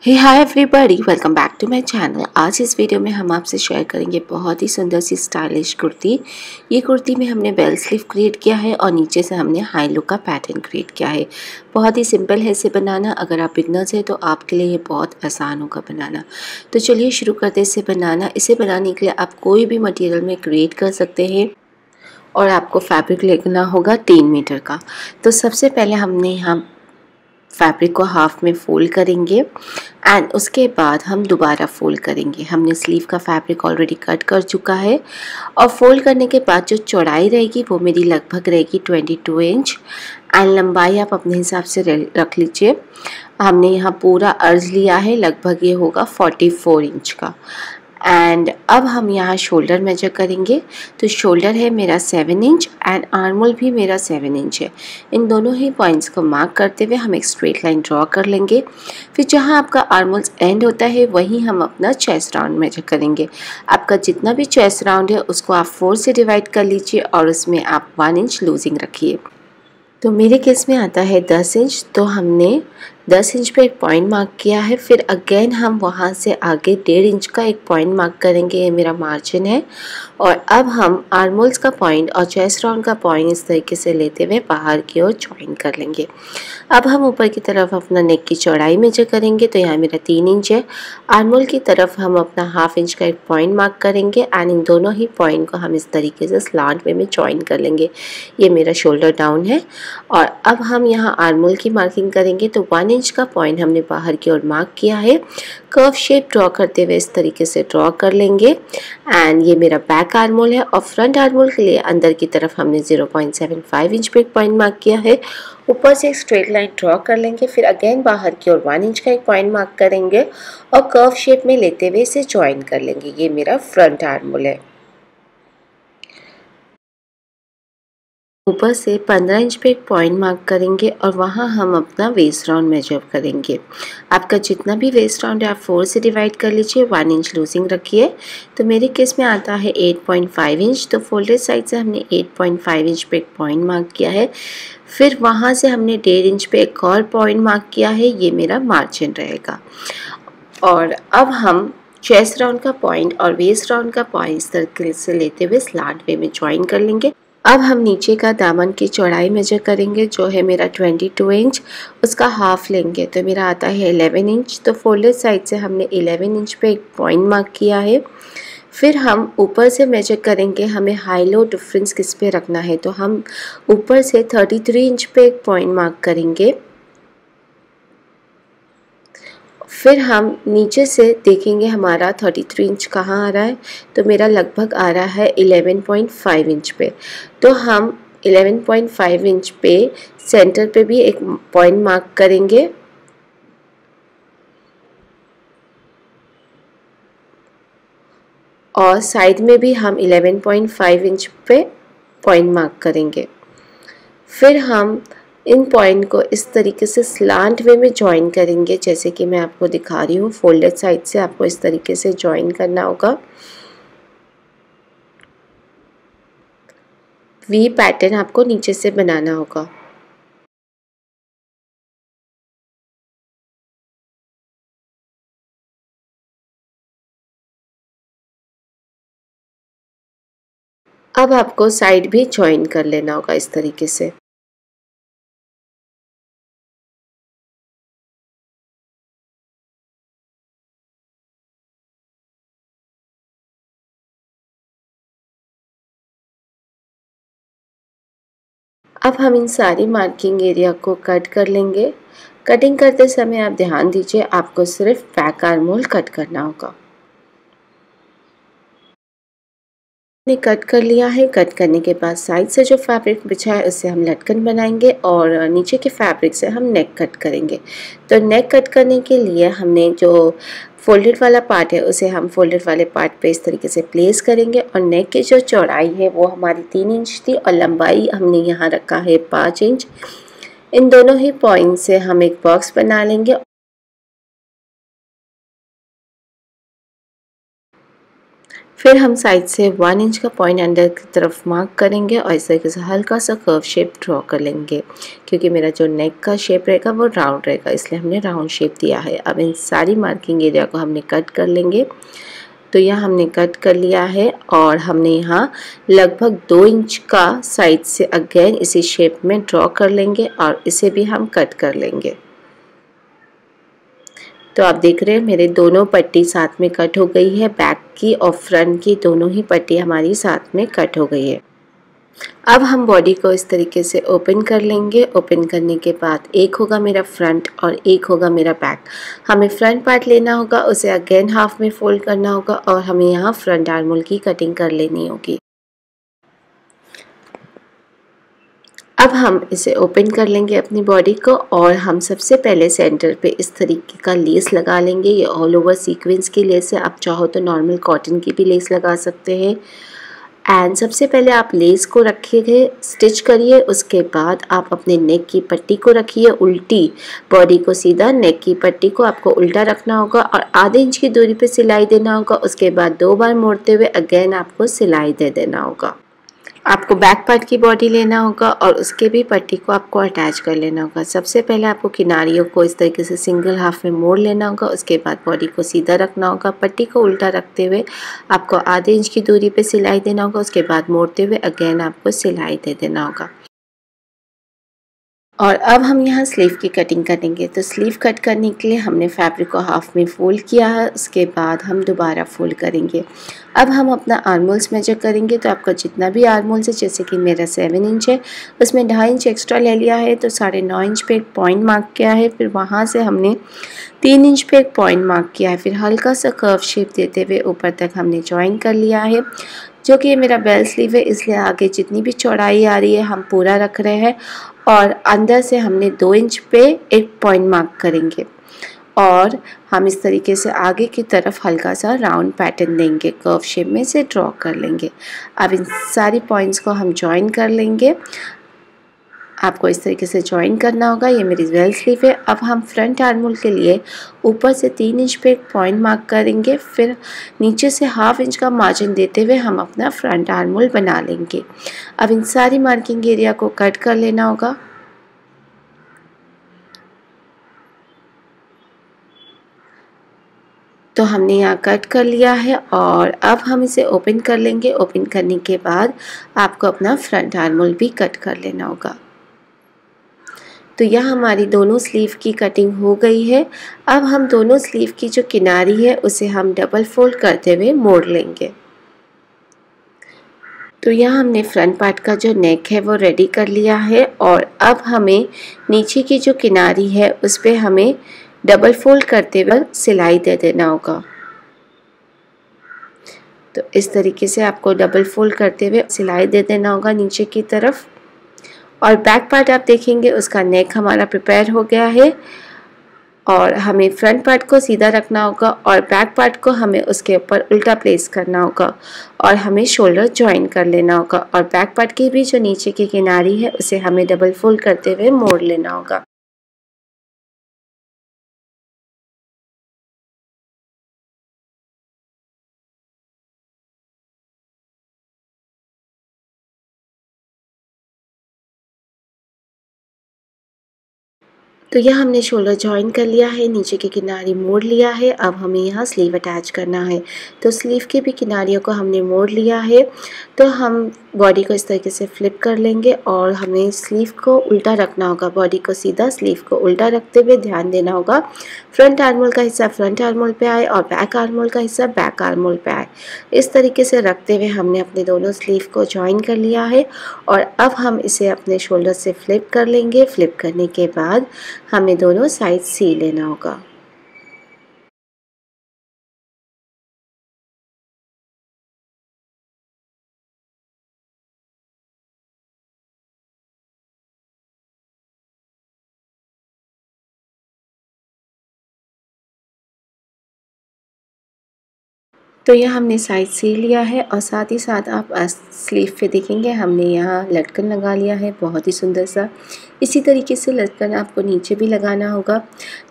Hey hi everybody, welcome back to my channel. आज इस video में हम आपसे शेयर करेंगे बहुत ही सुंदर सी स्टाइलिश कुर्ती। ये कुर्ती में हमने बेल स्लीव क्रिएट किया है और नीचे से हमने हाई लुक का पैटर्न क्रिएट किया है। बहुत ही सिंपल है इसे बनाना। अगर आप बिगनर्स हैं तो आपके लिए ये बहुत आसान होगा बनाना। तो चलिए शुरू करते हैं इसे बनाना। इसे बनाने के लिए आप कोई भी मटेरियल में क्रिएट कर सकते हैं और आपको फैब्रिक लेना होगा 3 मीटर का। तो सबसे पहले हमने यहाँ फैब्रिक को हाफ में फोल्ड करेंगे एंड उसके बाद हम दोबारा फोल्ड करेंगे। हमने स्लीव का फैब्रिक ऑलरेडी कट कर चुका है और फोल्ड करने के बाद जो चौड़ाई रहेगी वो मेरी लगभग रहेगी 22 इंच एंड लंबाई आप अपने हिसाब से रख लीजिए। हमने यहाँ पूरा अर्ज लिया है, लगभग ये होगा 44 इंच का। एंड अब हम यहाँ शोल्डर मेजर करेंगे। तो शोल्डर है मेरा 7 इंच एंड आर्मोल भी मेरा 7 इंच है। इन दोनों ही पॉइंट्स को मार्क करते हुए हम एक स्ट्रेट लाइन ड्रॉ कर लेंगे। फिर जहाँ आपका आर्मोल्स एंड होता है वहीं हम अपना चेस्ट राउंड मेजर करेंगे। आपका जितना भी चेस्ट राउंड है उसको आप 4 से डिवाइड कर लीजिए और उसमें आप 1 इंच लूजिंग रखिए। तो मेरे केस में आता है 10 इंच, तो हमने 10 इंच पे एक पॉइंट मार्क किया है। फिर अगेन हम वहाँ से आगे 1.5 इंच का एक पॉइंट मार्क करेंगे, ये मेरा मार्जिन है। और अब हम आर्मोल्स का पॉइंट और चेस्ट राउंड का पॉइंट इस तरीके से लेते हुए बाहर की ओर ज्वाइन कर लेंगे। अब हम ऊपर की तरफ अपना नेक की चौड़ाई मेजर करेंगे। तो यहाँ मेरा 3 इंच है। आर्मोल की तरफ हम अपना हाफ इंच का एक पॉइंट मार्क करेंगे एंड इन दोनों ही पॉइंट को हम इस तरीके से स्लांट वे में ज्वाइन कर लेंगे। ये मेरा शोल्डर डाउन है। और अब हम यहाँ आर्मोल की मार्किंग करेंगे। तो 1 इंच का पॉइंट हमने बाहर की ओर मार्क किया है। कर्व शेप ड्रॉ करते हुए इस तरीके से ड्रॉ कर लेंगे एंड ये मेरा बैक आर्मोल है। और फ्रंट आर्मोल के लिए अंदर की तरफ हमने 0.75 इंच पे एक पॉइंट मार्क किया है। ऊपर से एक स्ट्रेट लाइन ड्रॉ कर लेंगे। फिर अगेन बाहर की ओर 1 इंच का एक पॉइंट मार्क करेंगे और कर्व शेप में लेते हुए इसे ज्वाइन कर लेंगे। ये मेरा फ्रंट आर्मोल है। ऊपर से 15 इंच पे एक पॉइंट मार्क करेंगे और वहाँ हम अपना वेस्ट राउंड मेजर करेंगे। आपका जितना भी वेस्ट राउंड है आप 4 से डिवाइड कर लीजिए, 1 इंच लूजिंग रखिए। तो मेरे केस में आता है 8.5 इंच। तो फोल्डेड साइड से हमने 8.5 इंच पे एक पॉइंट मार्क किया है। फिर वहाँ से हमने 1.5 इंच पे एक और पॉइंट मार्क किया है, ये मेरा मार्जिन रहेगा। और अब हम चेस्ट राउंड का पॉइंट और वेस्ट राउंड का पॉइंट इस तरीके से लेते हुए स्लांट वे में ज्वाइन कर लेंगे। अब हम नीचे का दामन की चौड़ाई मेजर करेंगे, जो है मेरा 22 इंच। उसका हाफ लेंगे तो मेरा आता है 11 इंच। तो फोल्डेड साइड से हमने 11 इंच पे एक पॉइंट मार्क किया है। फिर हम ऊपर से मेजर करेंगे, हमें हाई लो डिफरेंस किस पे रखना है। तो हम ऊपर से 33 इंच पे एक पॉइंट मार्क करेंगे। फिर हम नीचे से देखेंगे हमारा 33 इंच कहाँ आ रहा है। तो मेरा लगभग आ रहा है 11.5 इंच पे। तो हम 11.5 इंच पे सेंटर पे भी एक पॉइंट मार्क करेंगे और साइड में भी हम 11.5 इंच पे पॉइंट मार्क करेंगे। फिर हम इन पॉइंट को इस तरीके से स्लांट वे में ज्वाइन करेंगे, जैसे कि मैं आपको दिखा रही हूँ। फोल्डेड साइड से आपको इस तरीके से ज्वाइन करना होगा। वी पैटर्न आपको नीचे से बनाना होगा। अब आपको साइड भी ज्वाइन कर लेना होगा इस तरीके से। अब हम इन सारी मार्किंग एरिया को कट कर लेंगे। कटिंग करते समय आप ध्यान दीजिए, आपको सिर्फ बैक आर्मोल कट करना होगा। ने कट कर लिया है। कट करने के बाद साइड से जो फैब्रिक बिछा है उससे हम लटकन बनाएंगे और नीचे के फैब्रिक से हम नेक कट करेंगे। तो नेक कट करने के लिए हमने जो फोल्डेड वाला पार्ट है उसे हम फोल्डेड वाले पार्ट पे इस तरीके से प्लेस करेंगे और नेक की जो चौड़ाई है वो हमारी 3 इंच थी और लंबाई हमने यहाँ रखा है 5 इंच। इन दोनों ही पॉइंट से हम एक बॉक्स बना लेंगे। फिर हम साइड से 1 इंच का पॉइंट अंदर की तरफ मार्क करेंगे और इस तरीके से हल्का सा कर्व शेप ड्रॉ कर लेंगे, क्योंकि मेरा जो नेक का शेप रहेगा वो राउंड रहेगा, इसलिए हमने राउंड शेप दिया है। अब इन सारी मार्किंग एरिया को हमने कट कर लेंगे। तो यहाँ हमने कट कर लिया है और हमने यहाँ लगभग 2 इंच का साइड से अगेन इसी शेप में ड्रॉ कर लेंगे और इसे भी हम कट कर लेंगे। तो आप देख रहे हैं मेरे दोनों पट्टी साथ में कट हो गई है, बैक की और फ्रंट की दोनों ही पट्टी हमारी साथ में कट हो गई है। अब हम बॉडी को इस तरीके से ओपन कर लेंगे। ओपन करने के बाद एक होगा मेरा फ्रंट और एक होगा मेरा बैक। हमें फ्रंट पार्ट लेना होगा, उसे अगेन हाफ में फोल्ड करना होगा और हमें यहाँ फ्रंट आर्म होल की कटिंग कर लेनी होगी। अब हम इसे ओपन कर लेंगे अपनी बॉडी को और हम सबसे पहले सेंटर पे इस तरीके का लेस लगा लेंगे। ये ऑल ओवर सीक्वेंस की लेस है, आप चाहो तो नॉर्मल कॉटन की भी लेस लगा सकते हैं। एंड सबसे पहले आप लेस को रखिए, स्टिच करिए, उसके बाद आप अपने नेक की पट्टी को रखिए उल्टी, बॉडी को सीधा, नेक की पट्टी को आपको उल्टा रखना होगा और आधे इंच की दूरी पे सिलाई देना होगा। उसके बाद 2 बार मोड़ते हुए अगेन आपको सिलाई दे देना होगा। आपको बैक पार्ट की बॉडी लेना होगा और उसके भी पट्टी को आपको अटैच कर लेना होगा। सबसे पहले आपको किनारियों को इस तरीके से सिंगल हाफ में मोड़ लेना होगा, उसके बाद बॉडी को सीधा रखना होगा, पट्टी को उल्टा रखते हुए आपको आधे इंच की दूरी पे सिलाई देना होगा, उसके बाद मोड़ते हुए अगेन आपको सिलाई दे देना होगा। और अब हम यहाँ स्लीव की कटिंग करेंगे। तो स्लीव कट करने के लिए हमने फैब्रिक को हाफ में फोल्ड किया है, उसके बाद हम दोबारा फोल्ड करेंगे। अब हम अपना आर्म होल्स मेजर करेंगे। तो आपका जितना भी आर्म होल्स है, जैसे कि मेरा 7 इंच है, उसमें 2.5 इंच एक्स्ट्रा ले लिया है, तो 9.5 इंच पे एक पॉइंट मार्क किया है। फिर वहाँ से हमने 3 इंच पे एक पॉइंट मार्क किया है। फिर हल्का सा कर्व शेप देते हुए ऊपर तक हमने ज्वाइन कर लिया है, जो कि मेरा बेल स्लीव है, इसलिए आगे जितनी भी चौड़ाई आ रही है हम पूरा रख रहे हैं। और अंदर से हमने 2 इंच पे एक पॉइंट मार्क करेंगे और हम इस तरीके से आगे की तरफ हल्का सा राउंड पैटर्न देंगे, कर्व शेप में से ड्रॉ कर लेंगे। अब इन सारी पॉइंट्स को हम ज्वाइन कर लेंगे। आपको इस तरीके से ज्वाइन करना होगा। ये मेरी बेल स्लीव है। अब हम फ्रंट आर्म होल के लिए ऊपर से 3 इंच पे एक पॉइंट मार्क करेंगे, फिर नीचे से हाफ इंच का मार्जिन देते हुए हम अपना फ्रंट आर्म होल बना लेंगे। अब इन सारी मार्किंग एरिया को कट कर लेना होगा। तो हमने यहाँ कट कर लिया है और अब हम इसे ओपन कर लेंगे। ओपन करने के बाद आपको अपना फ्रंट आर्म होल भी कट कर लेना होगा। तो यह हमारी दोनों स्लीव की कटिंग हो गई है। अब हम दोनों स्लीव की जो किनारी है उसे हम डबल फोल्ड करते हुए मोड़ लेंगे। तो यहाँ हमने फ्रंट पार्ट का जो नेक है वो रेडी कर लिया है और अब हमें नीचे की जो किनारी है उस पर हमें डबल फोल्ड करते हुए सिलाई दे देना होगा। तो इस तरीके से आपको डबल फोल्ड करते हुए सिलाई दे देना होगा नीचे की तरफ। और बैक पार्ट आप देखेंगे उसका नेक हमारा प्रिपेयर हो गया है और हमें फ्रंट पार्ट को सीधा रखना होगा और बैक पार्ट को हमें उसके ऊपर उल्टा प्लेस करना होगा और हमें शोल्डर ज्वाइन कर लेना होगा और बैक पार्ट की भी जो नीचे की किनारी है उसे हमें डबल फोल्ड करते हुए मोड़ लेना होगा। तो यह हमने शोल्डर ज्वाइन कर लिया है, नीचे की किनारी मोड़ लिया है। अब हमें यहाँ स्लीव अटैच करना है। तो स्लीव की भी किनारियों को हमने मोड़ लिया है। तो हम बॉडी को इस तरीके से फ्लिप कर लेंगे और हमें स्लीव को उल्टा रखना होगा, बॉडी को सीधा, स्लीव को उल्टा रखते हुए ध्यान देना होगा फ्रंट आर्म होल का हिस्सा फ्रंट आर्म होल पे आए और बैक आर्म होल का हिस्सा बैक आर्म होल पे आए। इस तरीके से रखते हुए हमने अपने दोनों स्लीव को ज्वाइन कर लिया है और अब हम इसे अपने शोल्डर से फ्लिप कर लेंगे। फ्लिप करने के बाद हमें दोनों साइड सी लेना होगा। तो यह हमने साइड सी लिया है और साथ ही साथ आप स्लीव पे देखेंगे हमने यहाँ लटकन लगा लिया है बहुत ही सुंदर सा। इसी तरीके से लटकन आपको नीचे भी लगाना होगा।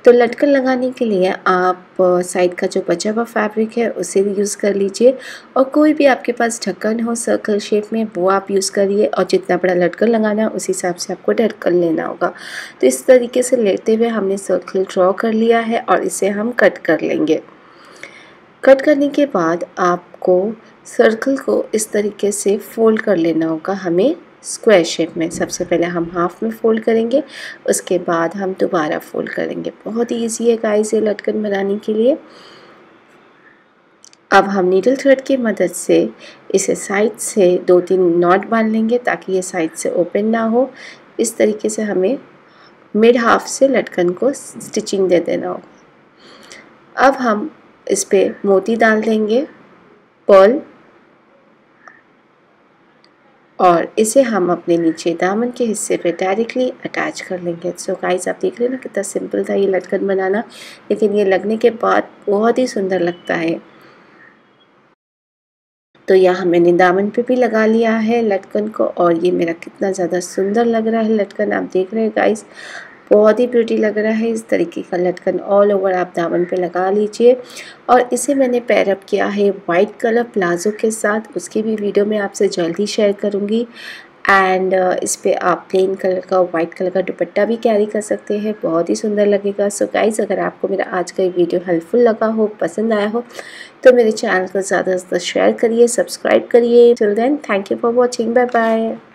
तो लटकन लगाने के लिए आप साइड का जो बचा हुआ फैब्रिक है उसे भी यूज़ कर लीजिए और कोई भी आपके पास ढक्कन हो सर्कल शेप में वो आप यूज़ करिए और जितना बड़ा लटकन लगाना है उस हिसाब से आपको ढक्कन लेना होगा। तो इस तरीके से लेते हुए हमने सर्कल ड्रॉ कर लिया है और इसे हम कट कर लेंगे। कट करने के बाद आपको सर्कल को इस तरीके से फोल्ड कर लेना होगा हमें स्क्वायर शेप में। सबसे पहले हम हाफ में फ़ोल्ड करेंगे, उसके बाद हम दोबारा फ़ोल्ड करेंगे। बहुत ही ईजी है गाइस ये लटकन बनाने के लिए। अब हम नीडल थ्रेड की मदद से इसे साइड से 2-3 नॉट बांध लेंगे ताकि ये साइड से ओपन ना हो। इस तरीके से हमें मिड हाफ से लटकन को स्टिचिंग दे देना होगा। अब हम इस पे मोती डाल देंगे पर्ल और इसे हम अपने नीचे दामन के हिस्से पे डायरेक्टली अटैच कर लेंगे। सो गाइस आप देख रहे हैं ना कितना सिंपल था ये लटकन बनाना, लेकिन ये लगने के बाद बहुत ही सुंदर लगता है। तो यहाँ मैंने दामन पे भी लगा लिया है लटकन को और ये मेरा कितना ज़्यादा सुंदर लग रहा है लटकन। आप देख रहे हैं गाइस बहुत ही प्रिटी लग रहा है। इस तरीके का लटकन ऑल ओवर आप दामन पे लगा लीजिए और इसे मैंने पेयर अप किया है वाइट कलर प्लाजो के साथ। उसकी भी वीडियो मैं आपसे जल्दी शेयर करूँगी। एंड इस पे आप प्लेन कलर का वाइट कलर का दुपट्टा भी कैरी कर सकते हैं, बहुत ही सुंदर लगेगा। सो गाइस अगर आपको मेरा आज का ये वीडियो हेल्पफुल लगा हो, पसंद आया हो तो मेरे चैनल को ज़्यादा से ज़्यादा शेयर करिए, सब्सक्राइब करिए। Till then thank you for watching, bye bye.